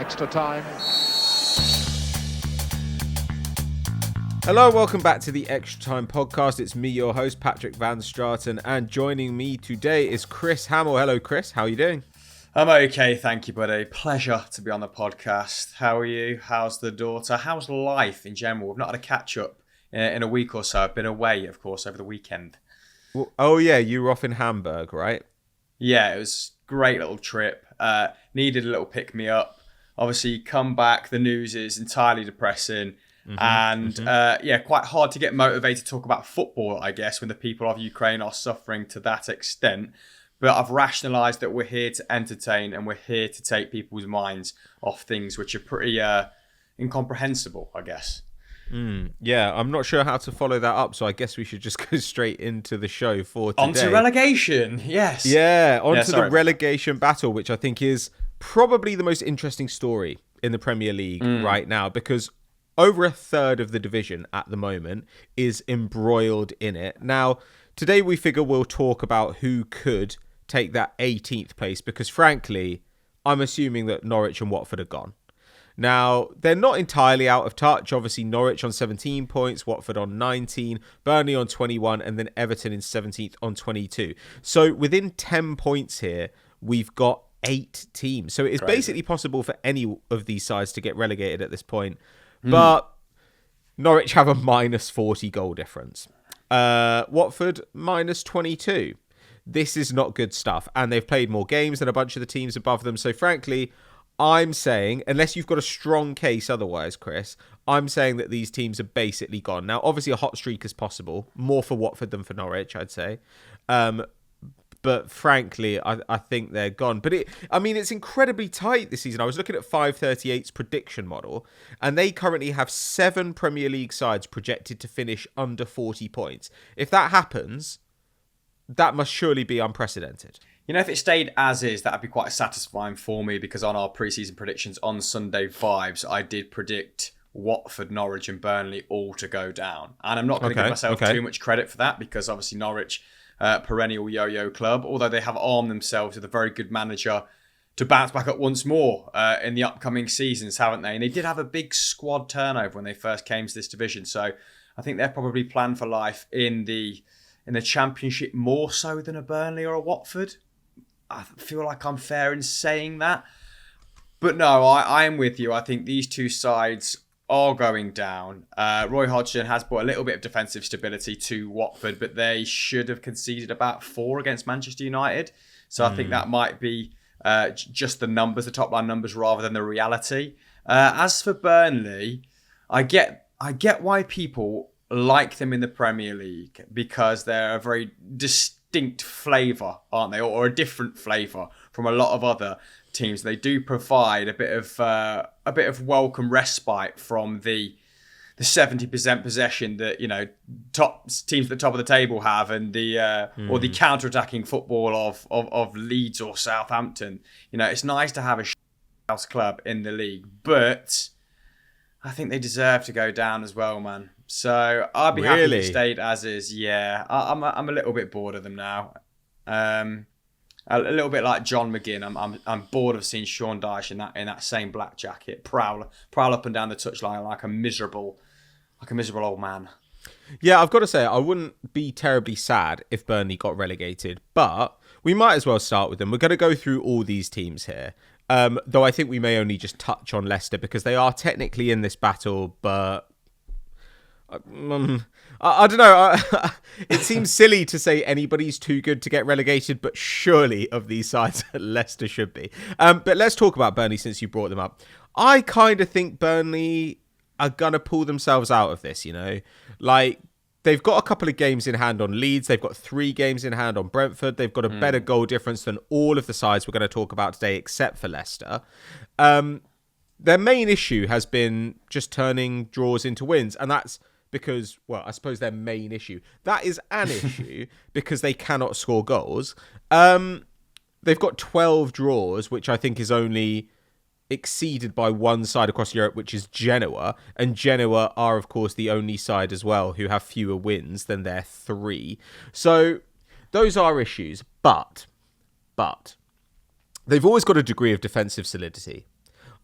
Extra time. Hello, welcome back to the Extra Time podcast. It's me, your host, Patrick Van Straaten, and joining me today is Chris Hamill. Hello, Chris. How are you doing? I'm okay, thank you, buddy. Pleasure to be on the podcast. How are you? How's the daughter? How's life in general? We've not had a catch-up in a week or so. I've been away, of course, over the weekend. Well, oh, yeah, you were off in Hamburg, right? Yeah, it was a great little trip. Needed a little pick-me-up. Obviously, come back, the news is entirely depressing. Quite hard to get motivated to talk about football, I guess, when the people of Ukraine are suffering to that extent. But I've rationalised that we're here to entertain and we're here to take people's minds off things which are pretty incomprehensible, I guess. Yeah, I'm not sure how to follow that up, so I guess we should just go straight into the show for today. Onto relegation, yes. Yeah, the relegation battle, which I think is probably the most interesting story in the Premier League right now, because over a third of the division at the moment is embroiled in it. Now, today we figure we'll talk about who could take that 18th place, because frankly, I'm assuming that Norwich and Watford are gone. Now, they're not entirely out of touch. Obviously, Norwich on 17 points, Watford on 19, Burnley on 21, and then Everton in 17th on 22. So within 10 points here, we've got 8 teams. So it's basically possible for any of these sides to get relegated at this point. But Norwich have a minus 40 goal difference. Watford minus 22. This is not good stuff. And they've played more games than a bunch of the teams above them. So frankly, I'm saying, unless you've got a strong case otherwise, Chris, I'm saying that these teams are basically gone. Now, obviously a hot streak is possible. More for Watford than for Norwich, I'd say. But frankly, I think they're gone. But it's incredibly tight this season. I was looking at 538's prediction model, and they currently have 7 Premier League sides projected to finish under 40 points. If that happens, that must surely be unprecedented. You know, if it stayed as is, that'd be quite satisfying for me, because on our pre-season predictions on Sunday Vibes, I did predict Watford, Norwich and Burnley all to go down. And I'm not going to give myself too much credit for that, because obviously Norwich, perennial yo-yo club, although they have armed themselves with a very good manager to bounce back up once more in the upcoming seasons, haven't they? And they did have a big squad turnover when they first came to this division. So I think they're probably planned for life in the Championship more so than a Burnley or a Watford. I feel like I'm fair in saying that. But no, I am with you. I think these two sides are going down. Roy Hodgson has brought a little bit of defensive stability to Watford, but they should have conceded about 4 against Manchester United. So I think that might be just the numbers, the top line numbers, rather than the reality. As for Burnley, I get why people like them in the Premier League, because they're a very distinct flavour, aren't they? Or a different flavour from a lot of other teams. They do provide a bit of welcome respite from the 70% possession that, you know, top teams at the top of the table have, and or the counter-attacking football of Leeds or Southampton. You know, it's nice to have a house club in the league, but I think they deserve to go down as well, man. So I'd be happy if it stayed as is. Yeah, I'm a little bit bored of them now. A little bit like John McGinn. I'm bored of seeing Sean Dyche in that same black jacket prowl up and down the touchline like a miserable old man. Yeah, I've got to say, I wouldn't be terribly sad if Burnley got relegated, but we might as well start with them. We're going to go through all these teams here, though I think we may only just touch on Leicester because they are technically in this battle, but I don't know. It seems silly to say anybody's too good to get relegated, but surely of these sides, Leicester should be. But let's talk about Burnley since you brought them up. I kind of think Burnley are going to pull themselves out of this, you know. Like, they've got a couple of games in hand on Leeds. They've got 3 games in hand on Brentford. They've got a better goal difference than all of the sides we're going to talk about today, except for Leicester. Their main issue has been just turning draws into wins, and that's because, well, I suppose their main issue. That is an issue because they cannot score goals. They've got 12 draws, which I think is only exceeded by one side across Europe, which is Genoa. And Genoa are, of course, the only side as well who have fewer wins than their 3. So those are issues. But they've always got a degree of defensive solidity.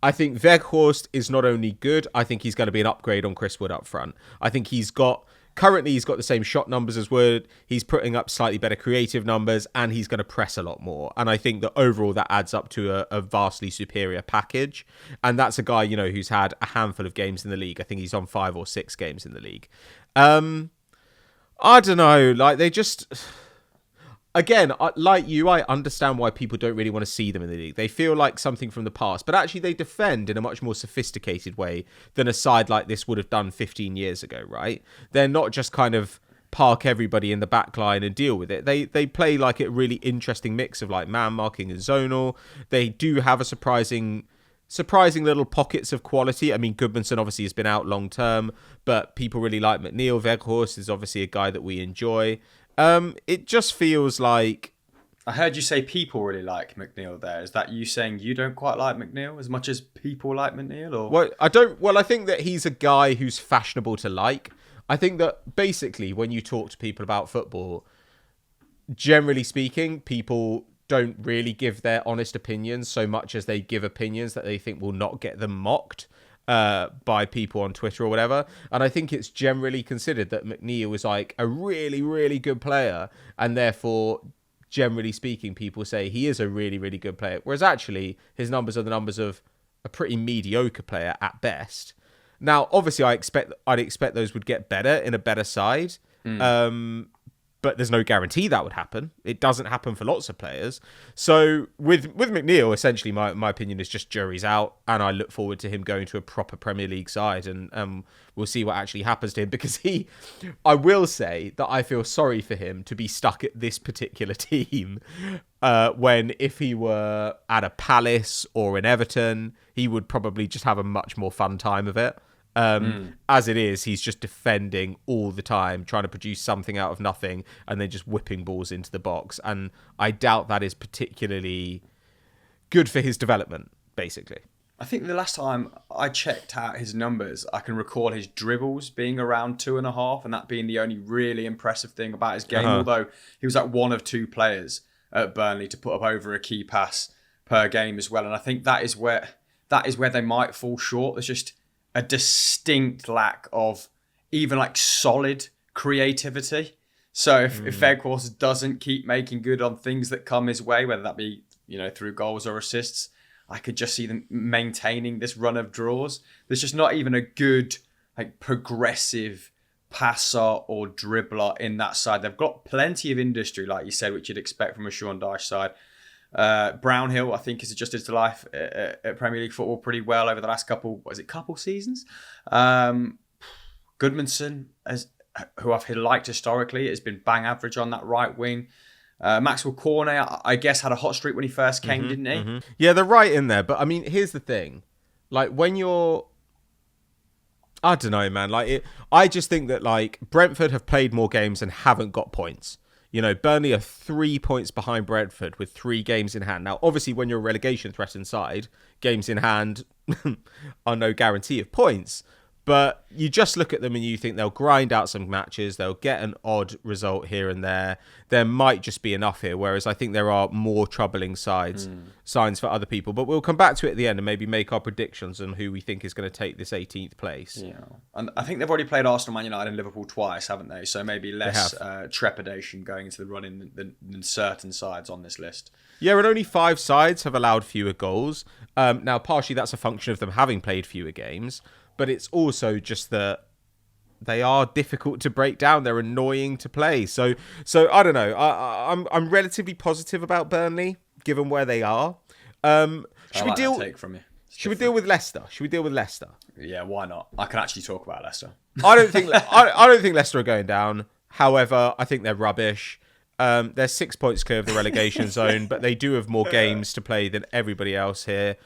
I think Weghorst is not only good, I think he's going to be an upgrade on Chris Wood up front. I think currently he's got the same shot numbers as Wood. He's putting up slightly better creative numbers, and he's going to press a lot more. And I think that overall that adds up to a vastly superior package. And that's a guy, who's had a handful of games in the league. I think he's on 5 or 6 games in the league. I don't know. Like, they just... Again, like you, I understand why people don't really want to see them in the league. They feel like something from the past, but actually they defend in a much more sophisticated way than a side like this would have done 15 years ago, right? They're not just kind of park everybody in the back line and deal with it. They play like a really interesting mix of like man marking and zonal. They do have a surprising little pockets of quality. I mean, Goodmanson obviously has been out long term, but people really like McNeil. Weghorst is obviously a guy that we enjoy. It just feels like... I heard you say people really like McNeil there. Is that you saying you don't quite like McNeil as much as people like McNeil? Or? Well, I think that he's a guy who's fashionable to like. I think that basically when you talk to people about football, generally speaking, people don't really give their honest opinions so much as they give opinions that they think will not get them mocked by people on Twitter or whatever. And I think it's generally considered that McNeil is like a really, really good player. And therefore, generally speaking, people say he is a really, really good player. Whereas actually, his numbers are the numbers of a pretty mediocre player at best. Now, obviously, I'd expect those would get better in a better side. But there's no guarantee that would happen. It doesn't happen for lots of players. So with McNeil, essentially, my opinion is just jury's out, and I look forward to him going to a proper Premier League side, and we'll see what actually happens to him, because I will say that I feel sorry for him to be stuck at this particular team when if he were at a Palace or an Everton, he would probably just have a much more fun time of it. As it is, he's just defending all the time, trying to produce something out of nothing, and then just whipping balls into the box. And I doubt that is particularly good for his development, basically. I think the last time I checked out his numbers, I can recall his dribbles being around 2.5, and that being the only really impressive thing about his game. Although he was like one of 2 players at Burnley to put up over a key pass per game as well. And I think that is where they might fall short. There's just a distinct lack of even like solid creativity. So if Weghorst doesn't keep making good on things that come his way, whether that be, through goals or assists, I could just see them maintaining this run of draws. There's just not even a good like progressive passer or dribbler in that side. They've got plenty of industry, like you said, which you'd expect from a Sean Dyche side. Brownhill, I think, has adjusted to life at Premier League football pretty well over the last couple seasons. Goodmanson, who I've liked historically, has been bang average on that right wing. Maxwell Cornet, I guess, had a hot streak when he first came, didn't he? Yeah, they're right in there. But I mean, here's the thing. Like, when you're... I don't know, man. I just think that, like, Brentford have played more games and haven't got points. Burnley are 3 points behind Brentford with 3 games in hand. Now, obviously, when you're a relegation threatened side, games in hand are no guarantee of points. But you just look at them and you think they'll grind out some matches. They'll get an odd result here and there. There might just be enough here. Whereas I think there are more troubling signs for other people. But we'll come back to it at the end and maybe make our predictions on who we think is going to take this 18th place. Yeah, and I think they've already played Arsenal, Man United and Liverpool twice, haven't they? So maybe less trepidation going into the run-in than certain sides on this list. Yeah, and only 5 sides have allowed fewer goals. Now, partially that's a function of them having played fewer games. But it's also just that they are difficult to break down. They're annoying to play. So I don't know. I'm relatively positive about Burnley, given where they are. Should we deal with Leicester? Yeah, why not? I can actually talk about Leicester. I don't think Leicester are going down. However, I think they're rubbish. They're 6 points clear of the relegation zone, but they do have more games to play than everybody else here.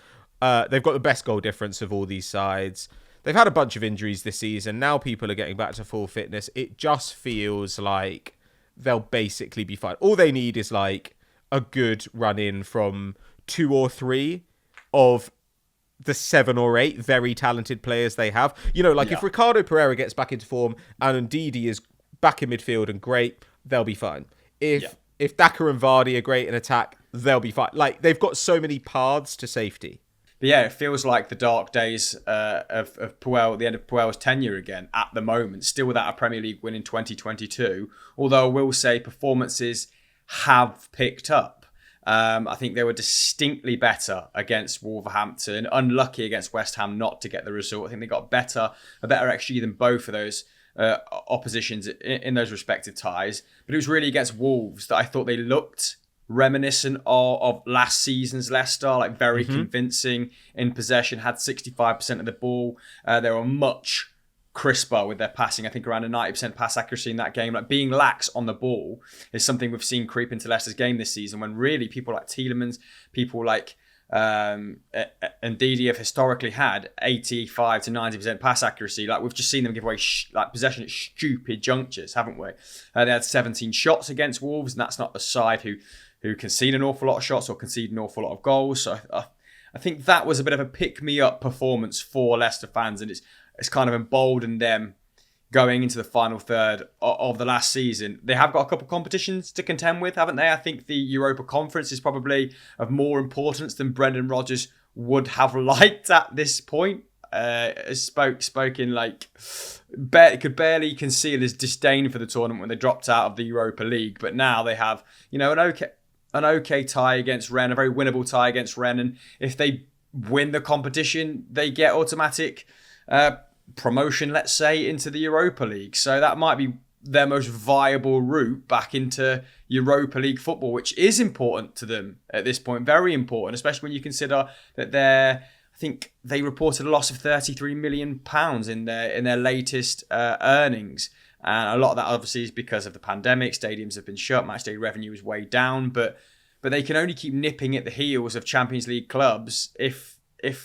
They've got the best goal difference of all these sides. They've had a bunch of injuries this season. Now people are getting back to full fitness. It just feels like they'll basically be fine. All they need is like a good run in from 2 or 3 of the 7 or 8 very talented players they have. If Ricardo Pereira gets back into form and Ndidi is back in midfield and great, they'll be fine. If Daka and Vardy are great in attack, they'll be fine. Like, they've got so many paths to safety. yeah, it feels like the dark days of Puel, the end of Puel's tenure again at the moment, still without a Premier League win in 2022. Although I will say performances have picked up. I think they were distinctly better against Wolverhampton, unlucky against West Ham not to get the result. I think they got a better XG than both of those oppositions in those respective ties. But it was really against Wolves that I thought they looked reminiscent of last season's Leicester, like very convincing in possession, had 65% of the ball. They were much crisper with their passing. I think around a 90% pass accuracy in that game. Like being lax on the ball is something we've seen creep into Leicester's game this season, when really people like Tielemans, people like Ndidi have historically had 85 to 90% pass accuracy. Like we've just seen them give away possession at stupid junctures, haven't we? They had 17 shots against Wolves, and that's not the side who concede an awful lot of shots or concede an awful lot of goals. So I think that was a bit of a pick-me-up performance for Leicester fans, and it's kind of emboldened them going into the final third of the last season. They have got a couple of competitions to contend with, haven't they? I think the Europa Conference is probably of more importance than Brendan Rodgers would have liked at this point. Spoken like could barely conceal his disdain for the tournament when they dropped out of the Europa League, but now they have, an okay tie against Rennes, a very winnable tie against Rennes, and if they win the competition, they get automatic promotion, let's say, into the Europa League. So that might be their most viable route back into Europa League football, which is important to them at this point, very important, especially when you consider that I think they reported a loss of £33 million in their latest earnings. And a lot of that obviously is because of the pandemic. Stadiums have been shut, matchday revenue is way down, but they can only keep nipping at the heels of Champions League clubs if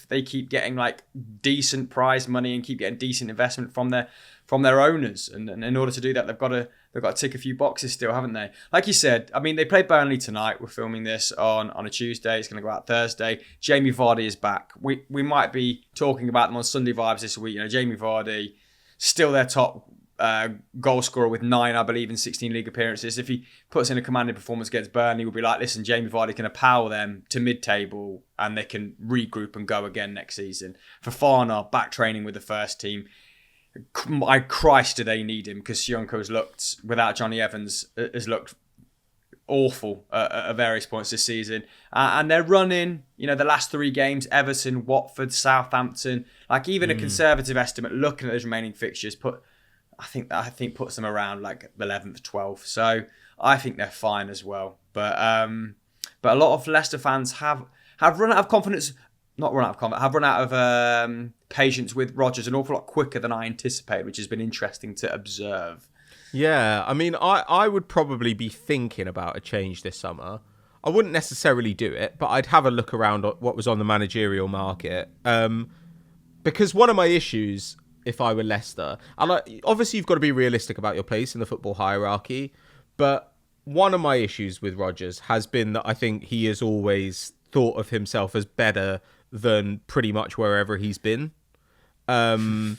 they keep getting like decent prize money and keep getting decent investment from their owners. And in order to do that, they've got to tick a few boxes still, haven't they? Like you said, I mean, they played Burnley tonight. We're filming this on a Tuesday. It's going to go out Thursday. Jamie Vardy is back. We might be talking about them on Sunday Vibes this week. Jamie Vardy, still their top goal scorer with 9, I believe, in 16 league appearances. If he puts in a commanding performance against Burnley, we'll be like, listen, Jamie Vardy can power them to mid-table and they can regroup and go again next season. Fofana, back training with the first team. My Christ, do they need him, because Sionko has looked, without Johnny Evans, has looked awful at various points this season. And they're running, the last 3 games, Everton, Watford, Southampton, like even a conservative estimate, looking at those remaining fixtures, I think puts them around like 11th, 12th. So I think they're fine as well. But a lot of Leicester fans have run out of confidence. Not run out of confidence. Have run out of patience with Rodgers an awful lot quicker than I anticipated, which has been interesting to observe. Yeah, I mean, I would probably be thinking about a change this summer. I wouldn't necessarily do it, but I'd have a look around at what was on the managerial market. Because one of my issues, if I were Leicester, and obviously you've got to be realistic about your place in the football hierarchy, but one of my issues with Rodgers has been that I think he has always thought of himself as better than pretty much wherever he's been. Even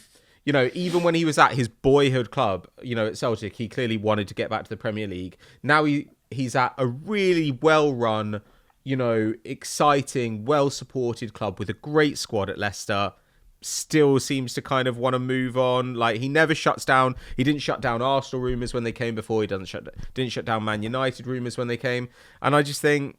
when he was at his boyhood club, at Celtic, he clearly wanted to get back to the Premier League. Now he's at a really well-run, exciting, well-supported club with a great squad at Leicester. Still seems to kind of want to move on. Like, he never shuts down. He didn't shut down Arsenal rumours when they came before. He didn't shut down Man United rumours when they came. And I just think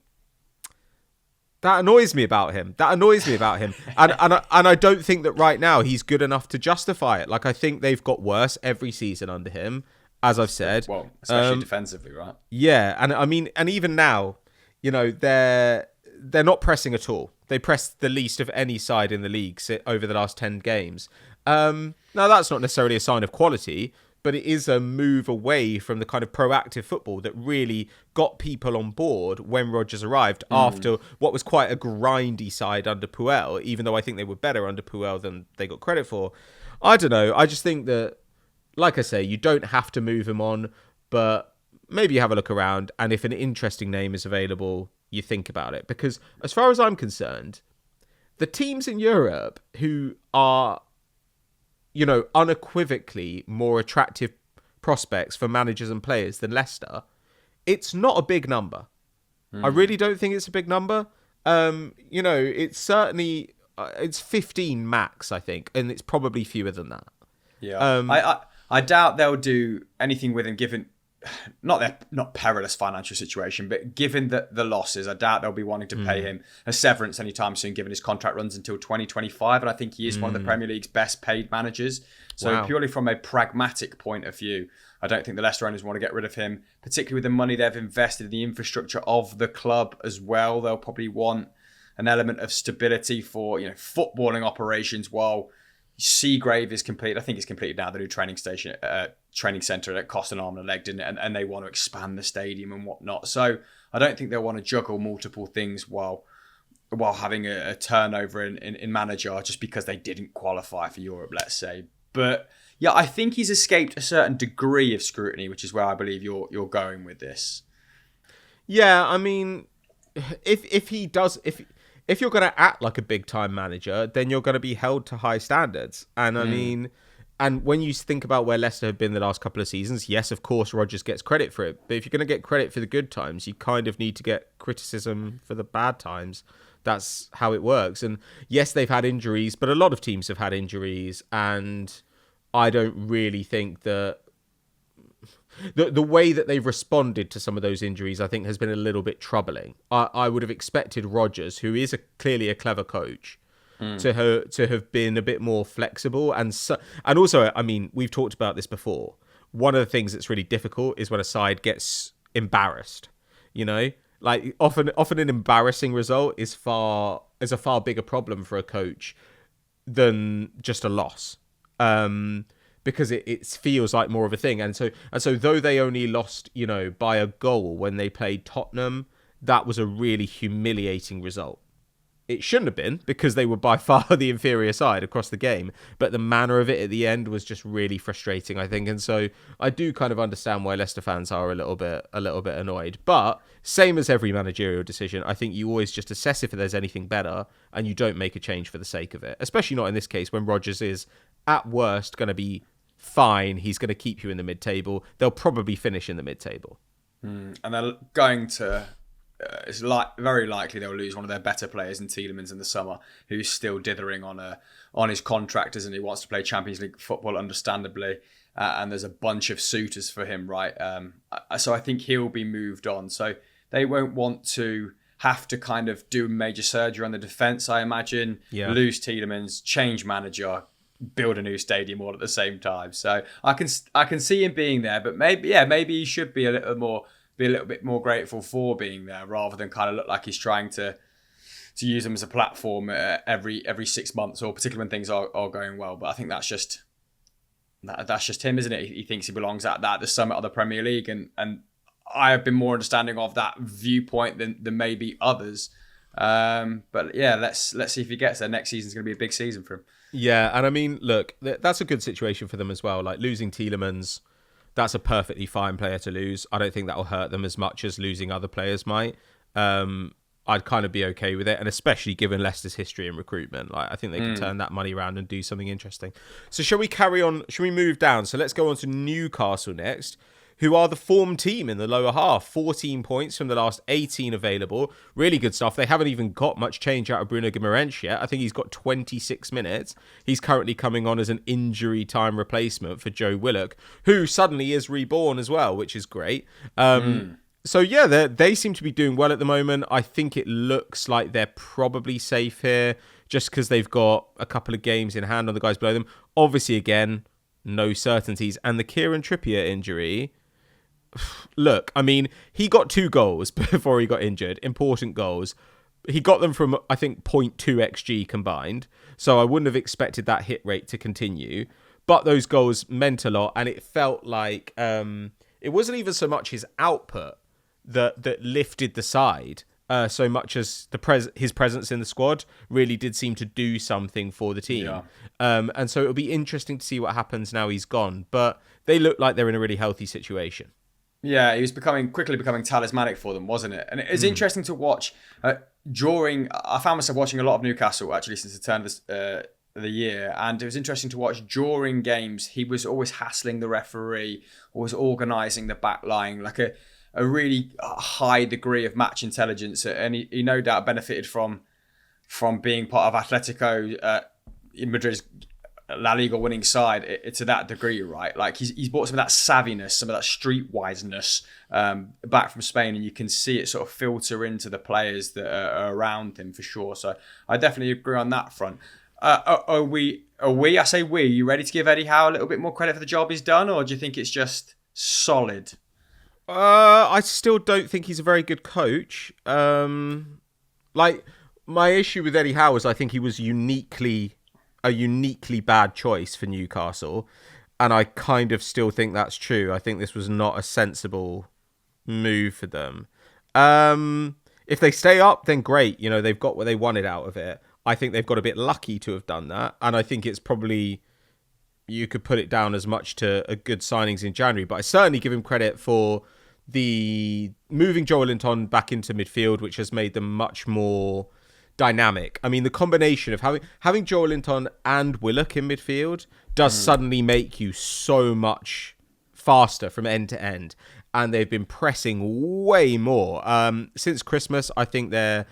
that annoys me about him. And I don't think that right now he's good enough to justify it. Like, I think they've got worse every season under him, as I've said. Well, especially defensively, right? Yeah, and I mean, and even now, they're not pressing at all. They pressed the least of any side in the league over the last 10 games. Now, that's not necessarily a sign of quality, but it is a move away from the kind of proactive football that really got people on board when Rodgers arrived after what was quite a grindy side under Puel, even though I think they were better under Puel than they got credit for. I don't know. I just think that, like I say, you don't have to move him on, but maybe you have a look around, and if an interesting name is available, you think about it. Because as far as I'm concerned, the teams in Europe who are, unequivocally more attractive prospects for managers and players than Leicester, it's not a big number. I really don't think it's a big number. It's certainly it's 15 max, I think, and it's probably fewer than that. Yeah, I doubt they'll do anything with him, given not perilous financial situation, but given the losses, I doubt they'll be wanting to pay him a severance anytime soon, given his contract runs until 2025, and I think he is one of the Premier League's best paid managers. So purely from a pragmatic point of view, I don't think the Leicester owners want to get rid of him, particularly with the money they've invested in the infrastructure of the club as well. They'll probably want an element of stability for footballing operations while Seagrave is complete. I think it's completed now. The new training centre that cost an arm and a leg, didn't it? And they want to expand the stadium and whatnot. So I don't think they'll want to juggle multiple things while having a turnover in manager just because they didn't qualify for Europe, let's say. But yeah, I think he's escaped a certain degree of scrutiny, which is where I believe you're going with this. Yeah, I mean, if you're going to act like a big-time manager, then you're going to be held to high standards. And I mean, and when you think about where Leicester have been the last couple of seasons, yes, of course, Rodgers gets credit for it. But if you're going to get credit for the good times, you kind of need to get criticism for the bad times. That's how it works. And yes, they've had injuries, but a lot of teams have had injuries. And I don't really think that the way that they've responded to some of those injuries, I think, has been a little bit troubling. I would have expected Rodgers, who is clearly a clever coach, to have been a bit more flexible. And also, I mean, we've talked about this before. One of the things that's really difficult is when a side gets embarrassed. Like often an embarrassing result is a far bigger problem for a coach than just a loss. Because it feels like more of a thing. And so though they only lost, by a goal when they played Tottenham, that was a really humiliating result. It shouldn't have been, because they were by far the inferior side across the game, but the manner of it at the end was just really frustrating, I think. And so I do kind of understand why Leicester fans are a little bit annoyed. But same as every managerial decision, I think you always just assess if there's anything better, and you don't make a change for the sake of it. Especially not in this case, when Rodgers is at worst going to be fine. He's going to keep you in the mid-table. They'll probably finish in the mid-table. And they're going to... it's very likely they'll lose one of their better players in Tielemans in the summer, who's still dithering on his contract, and he wants to play Champions League football, understandably. And there's a bunch of suitors for him, right? So I think he'll be moved on. So they won't want to have to kind of do major surgery on the defence, I imagine. Yeah. Lose Tielemans, change manager, build a new stadium all at the same time. So I can see him being there, but maybe he should be a little bit more grateful for being there, rather than kind of look like he's trying to use them as a platform every 6 months, or particularly when things are going well. But I think that's just him, isn't it? He thinks he belongs at the summit of the Premier League, and I have been more understanding of that viewpoint than maybe others. But yeah, let's see if he gets there. Next season's going to be a big season for him. Yeah, and I mean, look, that's a good situation for them as well. Like losing Tielemans, that's a perfectly fine player to lose. I don't think that'll hurt them as much as losing other players might. I'd kind of be okay with it, and especially given Leicester's history in recruitment, like I think they can turn that money around and do something interesting. So shall we carry on? Shall we move down? So let's go on to Newcastle next, who are the form team in the lower half. 14 points from the last 18 available. Really good stuff. They haven't even got much change out of Bruno Guimaraes yet. I think he's got 26 minutes. He's currently coming on as an injury time replacement for Joe Willock, who suddenly is reborn as well, which is great. So yeah, they seem to be doing well at the moment. I think it looks like they're probably safe here, just because they've got a couple of games in hand on the guys below them. Obviously, again, no certainties. And the Kieran Trippier injury... Look, I mean, he got 2 goals before he got injured. Important goals. He got them from, I think, 0.2 XG combined. So I wouldn't have expected that hit rate to continue. But those goals meant a lot. And it felt like it wasn't even so much his output that lifted the side, so much as his presence in the squad really did seem to do something for the team. Yeah. And so it'll be interesting to see what happens now he's gone. But they look like they're in a really healthy situation. Yeah, he was quickly becoming talismanic for them, wasn't it? And it was interesting to watch. I found myself watching a lot of Newcastle, actually, since the turn of the year. And it was interesting to watch during games. He was always hassling the referee, always organising the back line, like a really high degree of match intelligence. And he no doubt benefited from from being part of Atletico in Madrid's La Liga winning side to that degree, right? Like he's brought some of that savviness, some of that streetwiseness back from Spain, and you can see it sort of filter into the players that are around him for sure. So I definitely agree on that front. Are we? I say we. Are you ready to give Eddie Howe a little bit more credit for the job he's done, or do you think it's just solid? I still don't think he's a very good coach. Like my issue with Eddie Howe is I think he was a uniquely bad choice for Newcastle, and I kind of still think that's true. I think this was not a sensible move for them. If they stay up, then great. You know, they've got what they wanted out of it. I think they've got a bit lucky to have done that, and I think it's probably, you could put it down as much to a good signings in January, but I certainly give him credit for the moving Joel Linton back into midfield, which has made them much more dynamic. I mean, the combination of having Joel Linton and Willock in midfield does suddenly make you so much faster from end to end, and they've been pressing way more since Christmas. I think their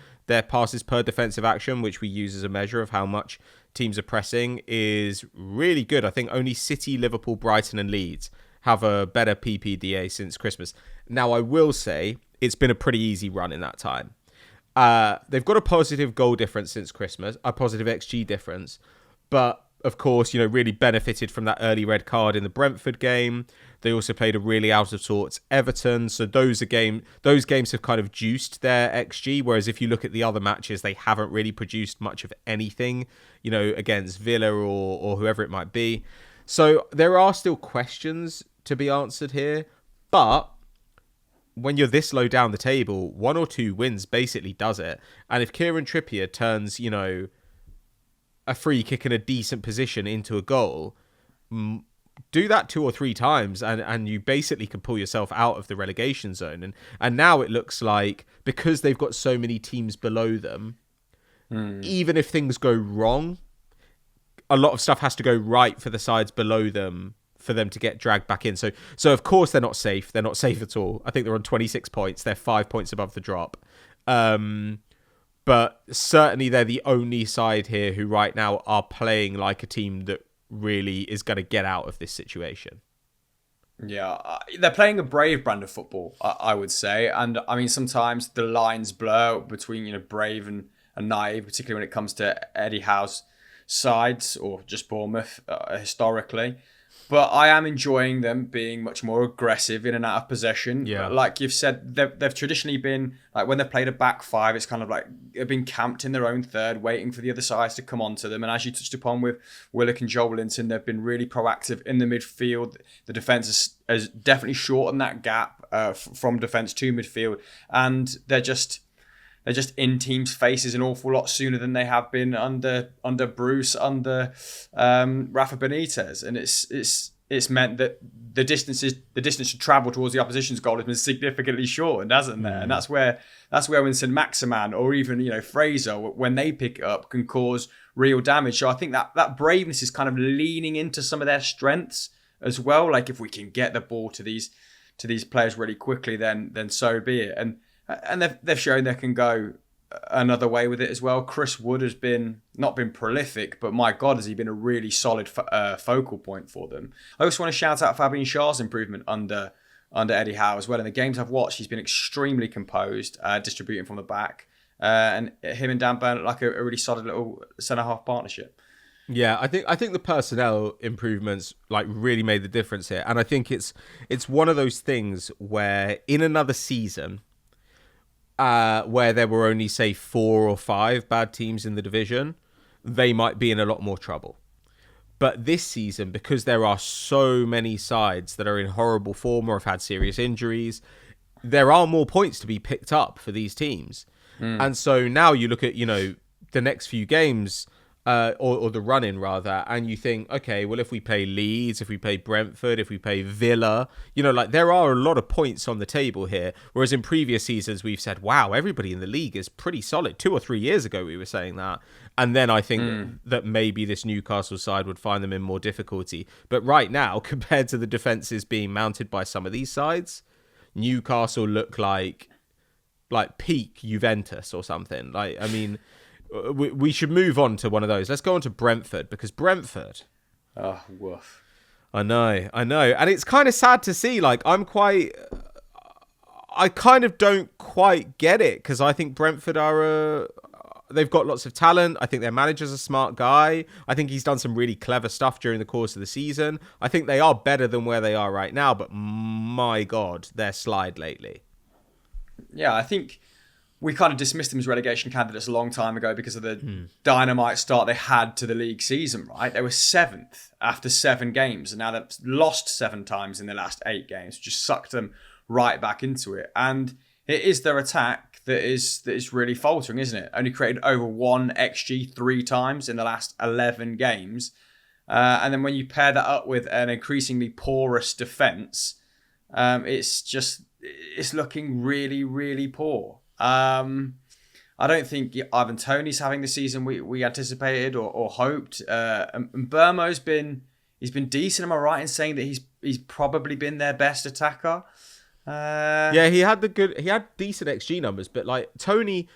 passes per defensive action, which we use as a measure of how much teams are pressing, is really good. I think only City, Liverpool, Brighton and Leeds have a better PPDA since Christmas. Now, I will say it's been a pretty easy run in that time. They've got a positive goal difference since Christmas, a positive XG difference, but of course, you know, really benefited from that early red card in the Brentford game. They also played a really out of sorts Everton, so those games have kind of juiced their XG, whereas if you look at the other matches, they haven't really produced much of anything, you know, against Villa or whoever it might be. So there are still questions to be answered here, but when you're this low down the table, 1 or 2 wins basically does it. And if Kieran Trippier turns, you know, a free kick in a decent position into a goal, do that 2 or 3 times and you basically can pull yourself out of the relegation zone. And now it looks like, because they've got so many teams below them, even if things go wrong, a lot of stuff has to go right for the sides below them for them to get dragged back in. So of course they're not safe. They're not safe at all. I think they're on 26 points. They're 5 points above the drop. But certainly they're the only side here who right now are playing like a team that really is going to get out of this situation. Yeah, they're playing a brave brand of football, I would say. And I mean, sometimes the lines blur between, you know, brave and naive, particularly when it comes to Eddie Howe's sides or just Bournemouth historically. But I am enjoying them being much more aggressive in and out of possession. Yeah. Like you've said, they've traditionally been, like when they've played a back five, it's kind of like they've been camped in their own third, waiting for the other sides to come onto them. And as you touched upon with Willock and Joel Linton, they've been really proactive in the midfield. The defence has definitely shortened that gap from defence to midfield. And they're just in teams' faces an awful lot sooner than they have been under Bruce, under Rafa Benitez, and it's meant that the distance to travel towards the opposition's goal has been significantly shortened, hasn't there? And that's where when St. Maximan or even, you know, Fraser, when they pick it up, can cause real damage. So I think that braveness is kind of leaning into some of their strengths as well. Like if we can get the ball to these players really quickly, then so be it. And they've shown they can go another way with it as well. Chris Wood has not been prolific, but my God, has he been a really solid focal point for them. I also want to shout out Fabian Schär's improvement under Eddie Howe as well. In the games I've watched, he's been extremely composed, distributing from the back. And him and Dan Burn look like a really solid little centre-half partnership. Yeah, I think the personnel improvements like really made the difference here. And I think it's one of those things where in another season, where there were only, say, 4 or 5 bad teams in the division, they might be in a lot more trouble. But this season, because there are so many sides that are in horrible form or have had serious injuries, there are more points to be picked up for these teams. And so now you look at, you know, the next few games, or the run-in rather, and you think, okay, well, if we play Leeds, if we play Brentford, if we play Villa, you know, like there are a lot of points on the table here. Whereas in previous seasons, we've said, wow, everybody in the league is pretty solid. 2 or 3 years ago, we were saying that. And then I think that maybe this Newcastle side would find them in more difficulty. But right now, compared to the defences being mounted by some of these sides, Newcastle look like peak Juventus or something. Like, I mean, we should move on to one of those. Let's go on to Brentford, because Brentford... Oh, woof. I know. And it's kind of sad to see. Like, I kind of don't quite get it, because I think Brentford they've got lots of talent. I think their manager's a smart guy. I think he's done some really clever stuff during the course of the season. I think they are better than where they are right now, but my God, their slide lately. Yeah, I think we kind of dismissed them as relegation candidates a long time ago because of the dynamite start they had to the league season, right? They were 7th after 7 games, and now they've lost 7 times in the last 8 games, just sucked them right back into it. And it is their attack that is really faltering, isn't it? Only created over 1 XG 3 times in the last 11 games. And then when you pair that up with an increasingly porous defence, it's looking really, really poor. I don't think Ivan Toney's having the season we anticipated or hoped. And Burmo's been decent. Am I right in saying that he's probably been their best attacker? Yeah, he had decent XG numbers, but like Toney,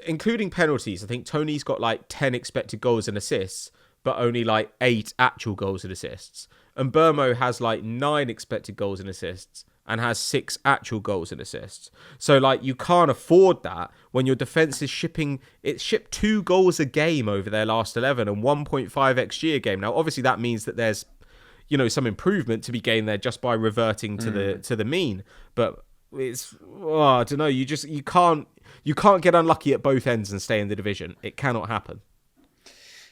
including penalties, I think Toney's got like 10 expected goals and assists, but only like 8 actual goals and assists. And Burmo has like 9 expected goals and assists and has 6 actual goals and assists. So like you can't afford that when your defense is shipped 2 goals a game over their last 11 and 1.5 XG a game. Now, obviously that means that there's some improvement to be gained there just by reverting to the mean. But it's, I don't know. You can't get unlucky at both ends and stay in the division. It cannot happen.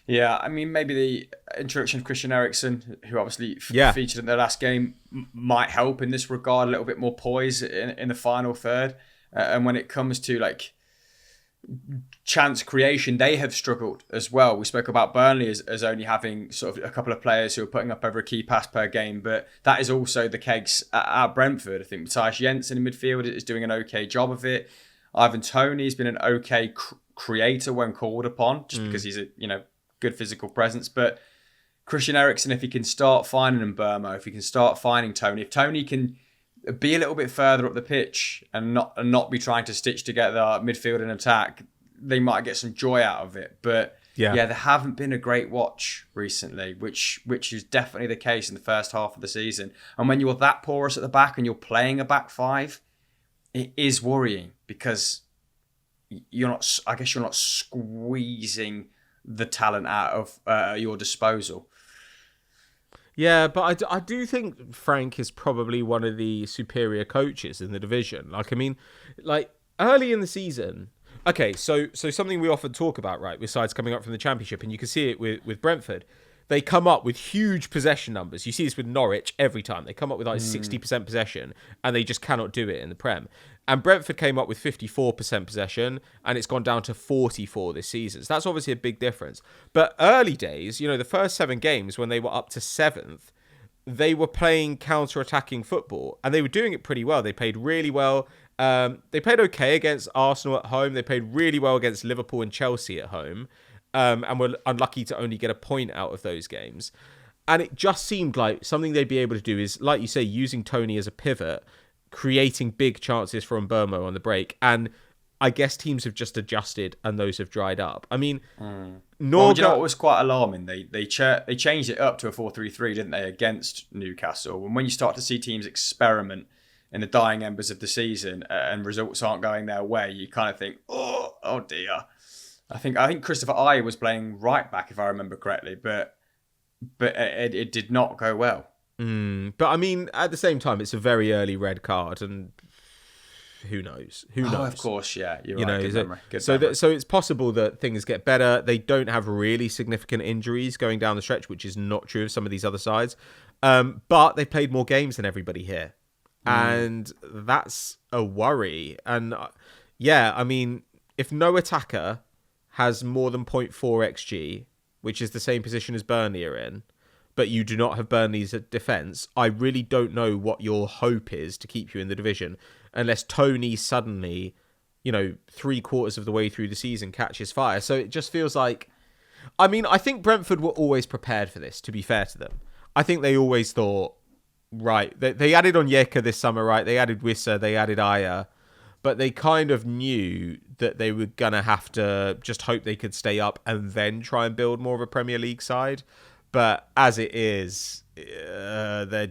Yeah, I mean, maybe the introduction of Christian Eriksen, who obviously featured in their last game, might help in this regard. A little bit more poise in the final third. And when it comes to like chance creation, they have struggled as well. We spoke about Burnley as only having sort of a couple of players who are putting up over a key pass per game, but that is also the case at Brentford. I think Matthias Jensen in midfield is doing an okay job of it. Ivan Toney's been an okay creator when called upon, just because he's a good physical presence. But Christian Eriksen, if he can start finding Burmo, if he can start finding Toney, if Toney can be a little bit further up the pitch and not be trying to stitch together midfield and attack, they might get some joy out of it. But yeah, they haven't been a great watch recently, which is definitely the case in the first half of the season. And when you're that porous at the back and you're playing a back 5, it is worrying, because you're not squeezing the talent out of your disposal. Yeah, but I do think Frank is probably one of the superior coaches in the division. Like, I mean, like early in the season, okay, so something we often talk about, right, with sides coming up from the Championship, and you can see it with Brentford, they come up with huge possession numbers. You see this with Norwich every time. They come up with like 60% possession, and they just cannot do it in the Prem. And Brentford came up with 54% possession, and it's gone down to 44 this season. So that's obviously a big difference. But early days, the first 7 games when they were up to 7th, they were playing counter-attacking football, and they were doing it pretty well. They played really well. They played okay against Arsenal at home. They played really well against Liverpool and Chelsea at home, and were unlucky to only get a point out of those games. And it just seemed like something they'd be able to do is, like you say, using Toney as a pivot, creating big chances from Burmo on the break. And I guess teams have just adjusted and those have dried up. I mean, Well, you know what was quite alarming? They changed it up to a 4-3-3, didn't they, against Newcastle? And when you start to see teams experiment in the dying embers of the season and results aren't going their way, you kind of think, oh dear. I think Christopher Ayer was playing right back, if I remember correctly, but it did not go well. But I mean, at the same time, it's a very early red card, and who knows? Who knows? Oh, of course, yeah. You're right. Good memory. So it's possible that things get better. They don't have really significant injuries going down the stretch, which is not true of some of these other sides. But they played more games than everybody here, and that's a worry. And yeah, I mean, if no attacker has more than 0.4 XG, which is the same position as Burnley are in, but you do not have Burnley's defence, I really don't know what your hope is to keep you in the division, unless Toney suddenly, 3/4 of the way through the season catches fire. So it just feels like, I mean, I think Brentford were always prepared for this, to be fair to them. I think they always thought, right, they added Onyeka this summer, right? They added Wissa, they added Aya. but they kind of knew that they were going to have to just hope they could stay up and then try and build more of a Premier League side. But as it is, they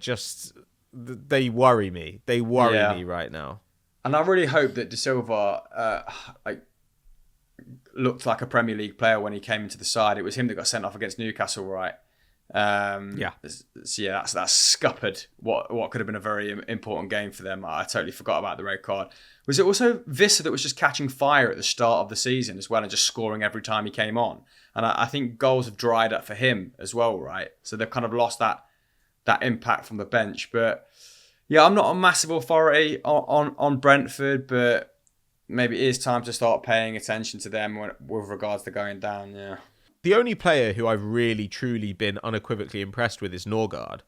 worry me. They worry me right now. And I really hope that De Silva looked like a Premier League player when he came into the side. It was him that got sent off against Newcastle, right? So that's scuppered what could have been a very important game for them. I totally forgot about the red card. Was it also Visser that was just catching fire at the start of the season as well and just scoring every time he came on? And I think goals have dried up for him as well, right? So they've kind of lost that impact from the bench. But yeah, I'm not a massive authority on Brentford, but maybe it is time to start paying attention to them with regards to going down. Yeah. The only player who I've really, truly been unequivocally impressed with is Norgard,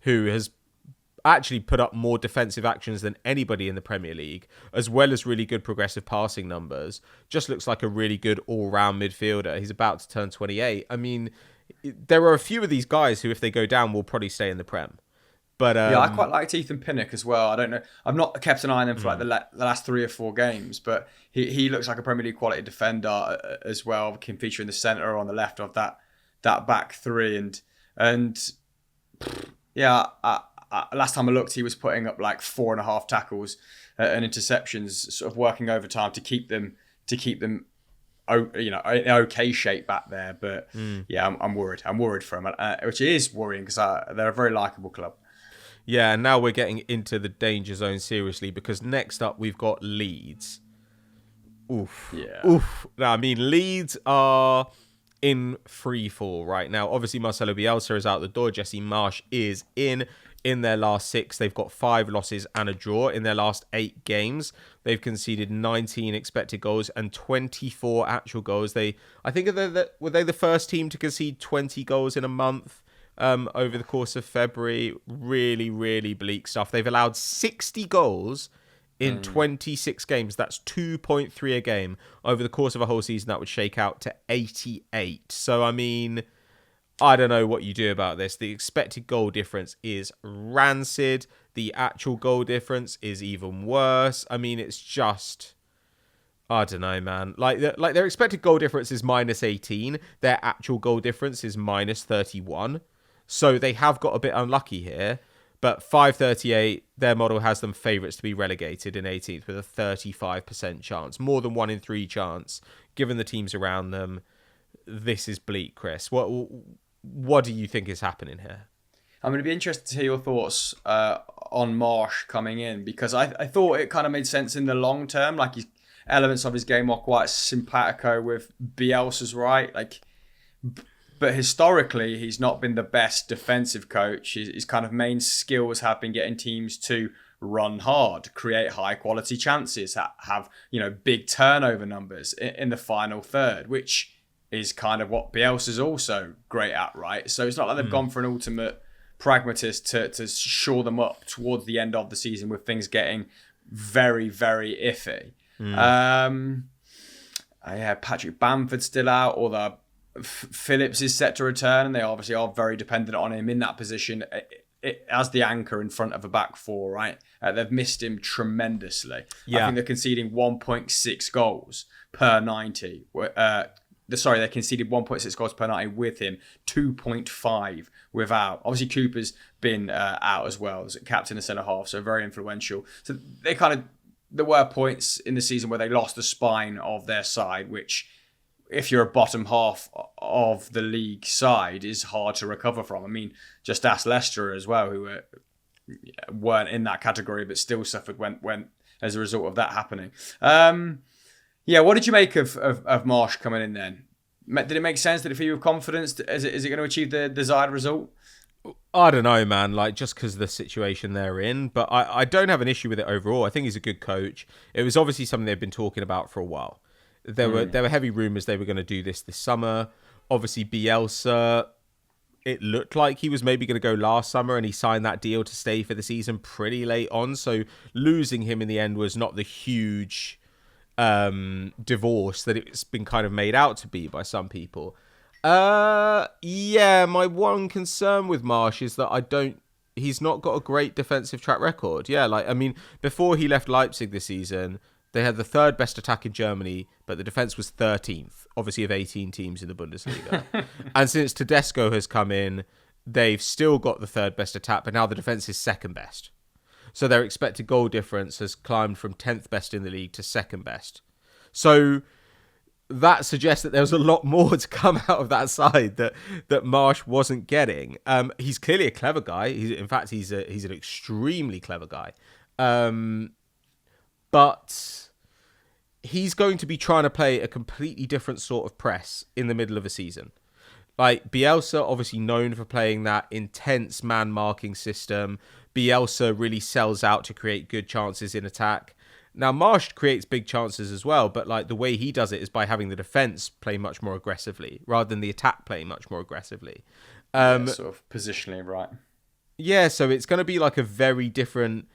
who has actually put up more defensive actions than anybody in the Premier League, as well as really good progressive passing numbers. Just looks like a really good all-round midfielder. He's about to turn 28. I mean, there are a few of these guys who, if they go down, will probably stay in the Prem. But I quite liked Ethan Pinnock as well. I don't know. I've not kept an eye on him for the last 3 or 4 games, but he looks like a Premier League quality defender as well. Can feature in the centre or on the left of that back three. And last time I looked, he was putting up like 4.5 tackles and interceptions, sort of working overtime to keep them in okay shape back there. But I'm worried. I'm worried for him, which is worrying because they're a very likeable club. Yeah, and now we're getting into the danger zone seriously because next up we've got Leeds. Oof. Yeah. Oof. Now, I mean, Leeds are in free fall right now. Obviously, Marcelo Bielsa is out the door. Jesse Marsch is in their last 6. They've got 5 losses and a draw. In their last 8 games, they've conceded 19 expected goals and 24 actual goals. Were they the first team to concede 20 goals in a month? Over the course of February. Really, really bleak stuff. They've allowed 60 goals in 26 games. That's 2.3 a game. Over the course of a whole season, that would shake out to 88. So, I mean, I don't know what you do about this. The expected goal difference is rancid. The actual goal difference is even worse. I mean, it's just... I don't know, man. Like their expected goal difference is minus 18. Their actual goal difference is minus 31. So they have got a bit unlucky here, but 538, their model has them favourites to be relegated in 18th with a 35% chance, more than 1 in 3 chance. Given the teams around them, this is bleak, Chris. What do you think is happening here? I'm going to be interested to hear your thoughts on Marsch coming in, because I thought it kind of made sense in the long term. Like, elements of his game are quite simpatico with Bielsa's, right? But historically, he's not been the best defensive coach. His kind of main skills have been getting teams to run hard, create high quality chances, have big turnover numbers in the final third, which is kind of what Bielsa's also great at, right? So it's not like they've gone for an ultimate pragmatist to shore them up towards the end of the season with things getting very, very iffy. Patrick Bamford's still out, although Phillips is set to return, and they obviously are very dependent on him in that position as the anchor in front of a back four, right? They've missed him tremendously. Yeah. I think they're conceding 1.6 goals per 90. They conceded 1.6 goals per 90 with him, 2.5 without. Obviously, Cooper's been out as well as captain and centre-half, so very influential. So there were points in the season where they lost the spine of their side, which, if you're a bottom half of the league side, is hard to recover from. I mean, just ask Leicester as well, who weren't in that category but still suffered when as a result of that happening. What did you make of Marsch coming in then? Did it make sense? Did it fill you with confidence? Is it going to achieve the desired result? I don't know, man. Just because of the situation they're in, but I don't have an issue with it overall. I think he's a good coach. It was obviously something they've been talking about for a while. There were heavy rumours they were going to do this summer. Obviously, Bielsa, it looked like he was maybe going to go last summer, and he signed that deal to stay for the season pretty late on. So losing him in the end was not the huge divorce that it's been kind of made out to be by some people. My one concern with Marsch is that he's not got a great defensive track record. Before he left Leipzig this season, They had the third best attack in Germany, but the defence was 13th, obviously of 18 teams in the Bundesliga. And since Tedesco has come in, they've still got the third best attack, but now the defence is second best. So their expected goal difference has climbed from 10th best in the league to second best. So that suggests that there was a lot more to come out of that side that Marsch wasn't getting. He's clearly a clever guy. In fact, he's an extremely clever guy. But he's going to be trying to play a completely different sort of press in the middle of a season. Like Bielsa, obviously known for playing that intense man-marking system. Bielsa really sells out to create good chances in attack. Now, Marsch creates big chances as well, but like the way he does it is by having the defence play much more aggressively rather than the attack playing much more aggressively. Sort of positionally right. Yeah, so it's going to be like a very different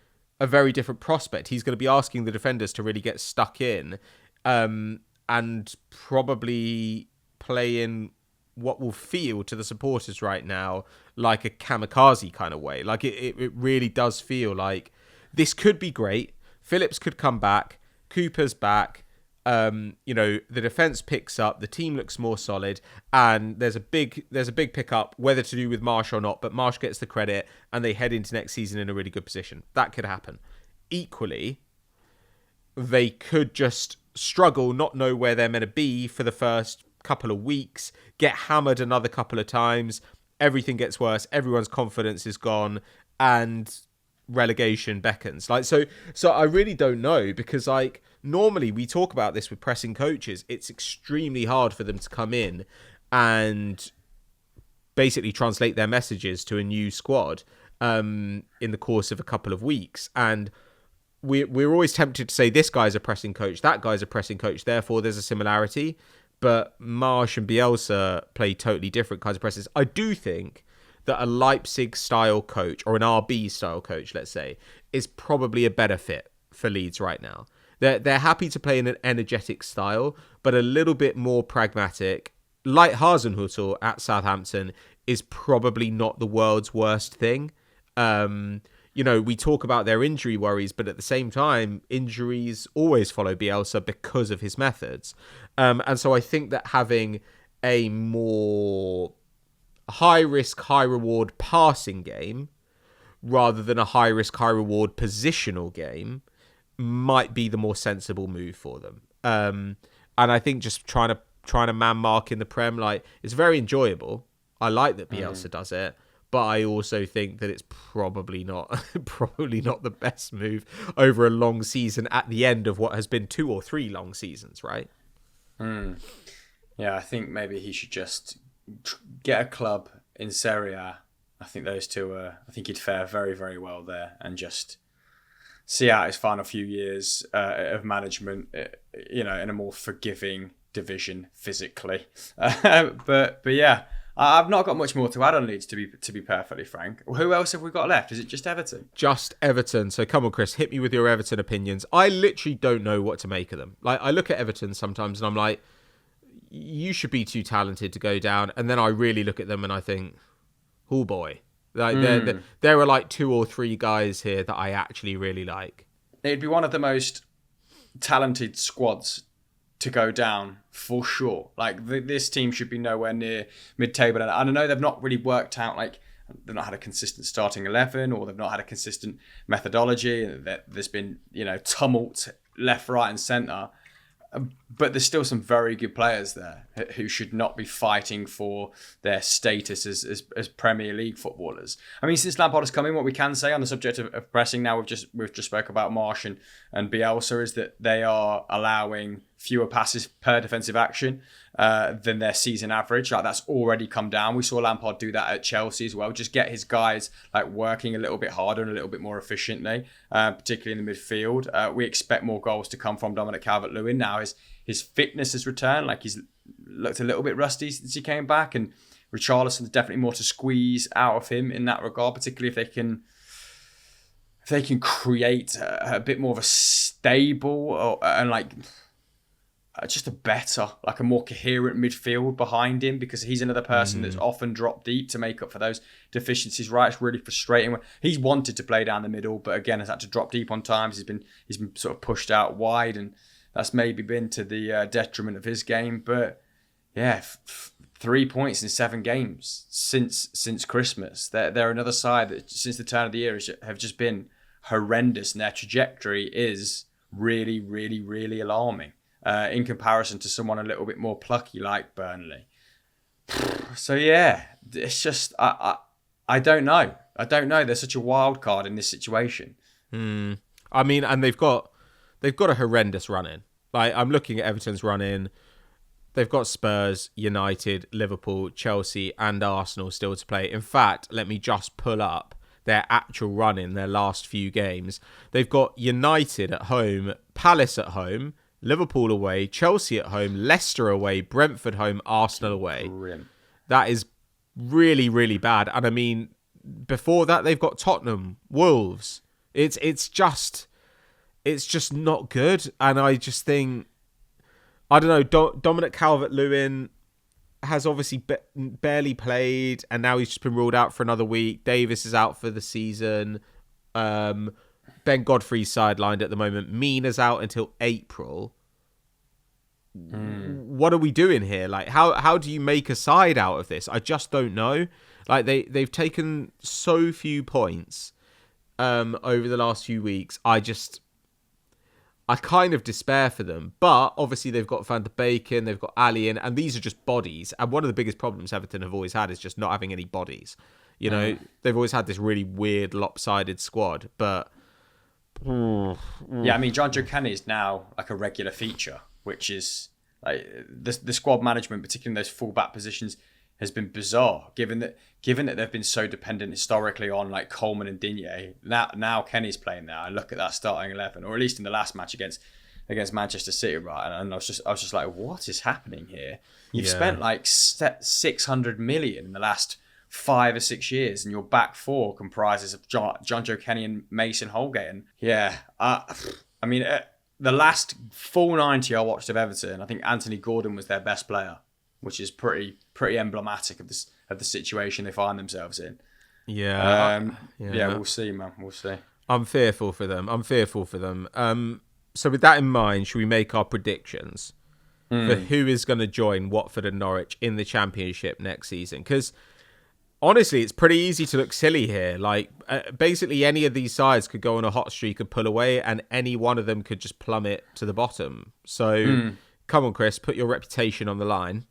prospect. He's going to be asking the defenders to really get stuck in, and probably play in what will feel to the supporters right now like a kamikaze kind of way. Like it really does feel like this could be great. Phillips could come back. Cooper's back. The defense picks up. The team looks more solid, and there's a big pickup, whether to do with Marsch or not. But Marsch gets the credit, and they head into next season in a really good position. That could happen. Equally, they could just struggle, not know where they're meant to be for the first couple of weeks, get hammered another couple of times. Everything gets worse. Everyone's confidence is gone, and relegation beckons. So I really don't know, because like normally we talk about this with pressing coaches. It's extremely hard for them to come in and basically translate their messages to a new squad in the course of a couple of weeks. And we're always tempted to say this guy's a pressing coach, that guy's a pressing coach, therefore there's a similarity. But Marsch and Bielsa play totally different kinds of presses. I do think that a Leipzig-style coach, or an RB-style coach, let's say, is probably a better fit for Leeds right now. They're happy to play in an energetic style, but a little bit more pragmatic. Like Hasenhüttl at Southampton is probably not the world's worst thing. We talk about their injury worries, but at the same time, injuries always follow Bielsa because of his methods. And so I think that having a more high-risk, high-reward passing game rather than a high-risk, high-reward positional game might be the more sensible move for them. And I think just trying to man-mark in the Prem, like, it's very enjoyable. I like that Bielsa does it. But I also think that it's probably not the best move over a long season at the end of what has been 2 or 3 long seasons, right? Yeah, I think maybe he should just get a club in Serie A. I think those two I think he'd fare very, very well there, and just see out his final few years of management, in a more forgiving division physically. But yeah. I've not got much more to add on Leeds, to be perfectly frank. Who else have we got left? Is it just Everton? Just Everton. So come on, Chris, hit me with your Everton opinions. I literally don't know what to make of them. Like, I look at Everton sometimes and I'm like, you should be too talented to go down. And then I really look at them and I think, oh boy. Like there are like 2 or 3 guys here that I actually really like. It'd be one of the most talented squads to go down for sure. Like this team should be nowhere near mid-table, and I know they've not really worked out, like they've not had a consistent starting 11, or they've not had a consistent methodology. There's been tumult left, right, and centre. But there's still some very good players there who should not be fighting for their status as Premier League footballers. I mean, since Lampard has come in, what we can say on the subject of pressing now, we've just spoke about Marsch and Bielsa, is that they are allowing fewer passes per defensive action than their season average. Like, that's already come down. We saw Lampard do that at Chelsea as well. Just get his guys like working a little bit harder and a little bit more efficiently, particularly in the midfield. We expect more goals to come from Dominic Calvert-Lewin now. His fitness has returned. Like, he's looked a little bit rusty since he came back, and Richarlison's definitely more to squeeze out of him in that regard, particularly if they can create a bit more of a stable and like just a more coherent midfield behind him, because he's another person that's often dropped deep to make up for those deficiencies. Right, it's really frustrating. He's wanted to play down the middle, but again, has had to drop deep on times. He's been sort of pushed out wide, and that's maybe been to the detriment of his game. But yeah, 3 points in 7 games since Christmas. They're another side that since the turn of the year have just been horrendous, and their trajectory is really, really, really alarming. In comparison to someone a little bit more plucky like Burnley. So yeah, it's just I don't know. There's such a wild card in this situation. I mean, and they've got a horrendous run in. Like, I'm looking at Everton's run in. They've got Spurs, United, Liverpool, Chelsea, and Arsenal still to play. In fact, let me just pull up their actual run in their last few games. They've got United at home, Palace at home, Liverpool away, Chelsea at home, Leicester away, Brentford home, Arsenal away. Brilliant. That is really, really bad. And I mean, before that, they've got Tottenham, Wolves. It's just not good. And I just think, I don't know, Dominic Calvert-Lewin has obviously barely played, and now he's just been ruled out for another week. Davis is out for the season. Ben Godfrey's sidelined at the moment. Mina's out until April. What are we doing here? Like, how do you make a side out of this? I just don't know. Like, they've taken so few points over the last few weeks. I kind of despair for them. But obviously they've got Van der Beek, they've got Ali in, and these are just bodies. And one of the biggest problems Everton have always had is just not having any bodies. You know, they've always had this really weird, lopsided squad. But yeah, I mean, John Joe Kenny is now like a regular feature, which is like the squad management, particularly in those fullback positions, has been bizarre. Given that they've been so dependent historically on like Coleman and Digne, now Kenny's playing there. I look at that starting 11, or at least in the last match against Manchester City, right? And I was just like, what is happening here? You've spent like 600 million in the last 5 or 6 years, and your back four comprises of John Joe Kenny and Mason Holgate. And yeah, I mean, the last full 90 I watched of Everton, I think Anthony Gordon was their best player, which is pretty emblematic of the situation they find themselves in. Yeah, we'll see, man. We'll see. I'm fearful for them. So with that in mind, should we make our predictions for who is going to join Watford and Norwich in the Championship next season? Because honestly, it's pretty easy to look silly here. Like, basically any of these sides could go on a hot streak and pull away, and any one of them could just plummet to the bottom. So, come on, Chris, put your reputation on the line.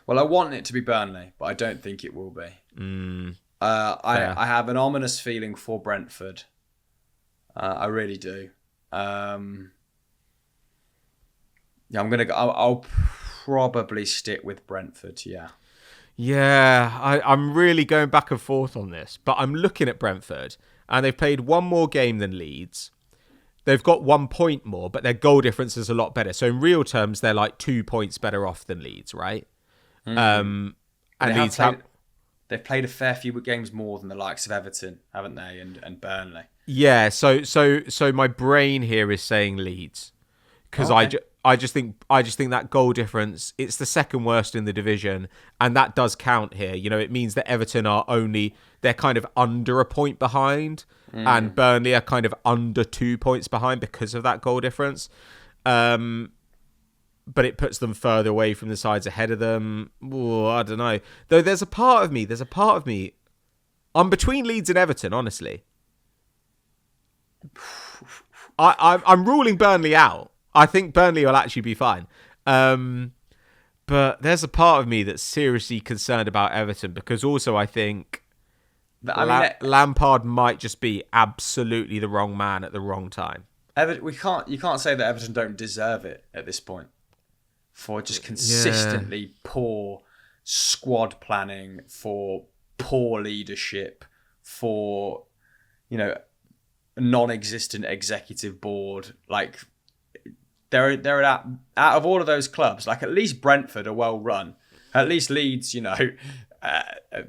Well, I want it to be Burnley, but I don't think it will be. I have an ominous feeling for Brentford. I really do. I'll probably stick with Brentford. Yeah. Yeah, I'm really going back and forth on this, but I'm looking at Brentford, and they've played one more game than Leeds. They've got 1 point more, but their goal difference is a lot better. So in real terms, they're like 2 points better off than Leeds, right? And they've played a fair few games more than the likes of Everton, haven't they? And Burnley. Yeah. So my brain here is saying Leeds, because I just think that goal difference, it's the second worst in the division, and that does count here. You know, it means that Everton they're kind of under a point behind, and Burnley are kind of under 2 points behind because of that goal difference. But it puts them further away from the sides ahead of them. Ooh, I don't know. Though there's a part of me, I'm between Leeds and Everton, honestly. I'm ruling Burnley out. I think Burnley will actually be fine. But there's a part of me that's seriously concerned about Everton, because also I think Lampard might just be absolutely the wrong man at the wrong time. You can't say that Everton don't deserve it at this point for just consistently poor squad planning, for poor leadership, for, you know, a non-existent executive board. Like, they're out of all of those clubs. Like, at least Brentford are well run. At least Leeds, you know,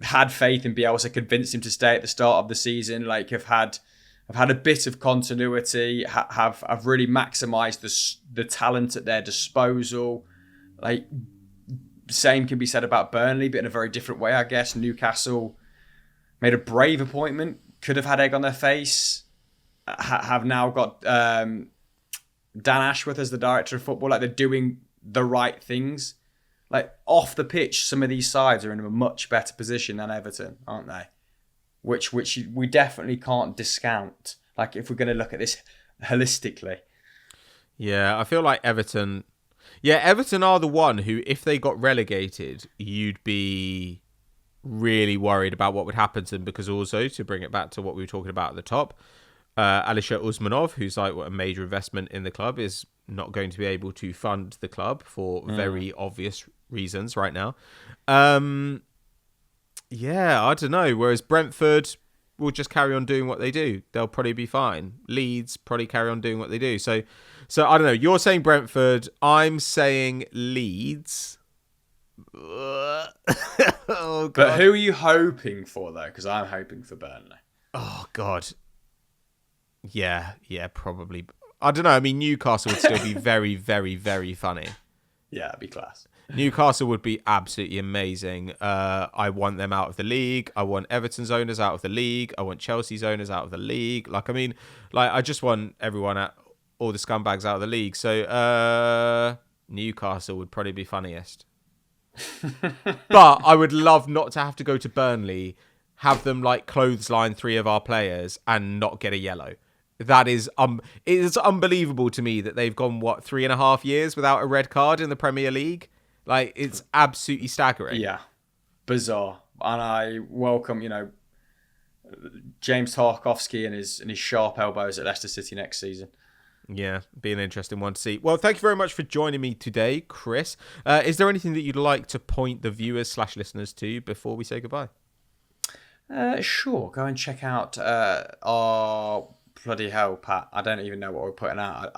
had faith in Bielsa, convinced him to stay at the start of the season. Like, have had have had a bit of continuity, have really maximised the talent at their disposal. Like, same can be said about Burnley, but in a very different way, I guess. Newcastle made a brave appointment, could have had egg on their face, have now got Dan Ashworth as the director of football. Like, they're doing the right things. Like, off the pitch, some of these sides are in a much better position than Everton, aren't they? Which we definitely can't discount. Like, if we're going to look at this holistically. Yeah, I feel like Everton... Yeah, Everton are the one who, if they got relegated, you'd be really worried about what would happen to them, because also, to bring it back to what we were talking about at the top, Alisher Usmanov, who's like a major investment in the club, is not going to be able to fund the club for very obvious reasons right now. Yeah, I don't know. Whereas Brentford will just carry on doing what they do. They'll probably be fine. Leeds probably carry on doing what they do. So I don't know. You're saying Brentford. I'm saying Leeds. Oh, God. But who are you hoping for, though? Because I'm hoping for Burnley. Oh, God. Yeah, probably. I don't know. I mean, Newcastle would still be very, very, very funny. Yeah, it'd be class. Newcastle would be absolutely amazing. I want them out of the league. I want Everton's owners out of the league. I want Chelsea's owners out of the league. I just want everyone all the scumbags out of the league. So Newcastle would probably be funniest. But I would love not to have to go to Burnley, have them like clothesline 3 of our players and not get a yellow. That is it is unbelievable to me that they've gone 3.5 years without a red card in the Premier League. Like, it's absolutely staggering. Yeah, bizarre. And I welcome, James Tarkowski and his sharp elbows at Leicester City next season. Yeah, be an interesting one to see. Well, thank you very much for joining me today, Chris. Is there anything that you'd like to point the viewers/listeners to before we say goodbye? Sure. Go and check out our... Bloody hell, Pat. I don't even know what we're putting out.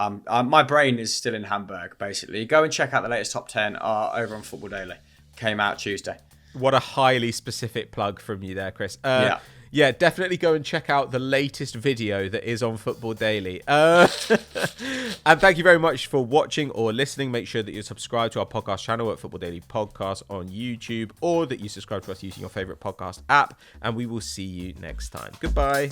My brain is still in Hamburg, basically. Go and check out the latest top 10 over on Football Daily. Came out Tuesday. What a highly specific plug from you there, Chris. Yeah, definitely go and check out the latest video that is on Football Daily. And thank you very much for watching or listening. Make sure that you subscribe to our podcast channel at Football Daily Podcast on YouTube, or that you subscribe to us using your favourite podcast app. And we will see you next time. Goodbye.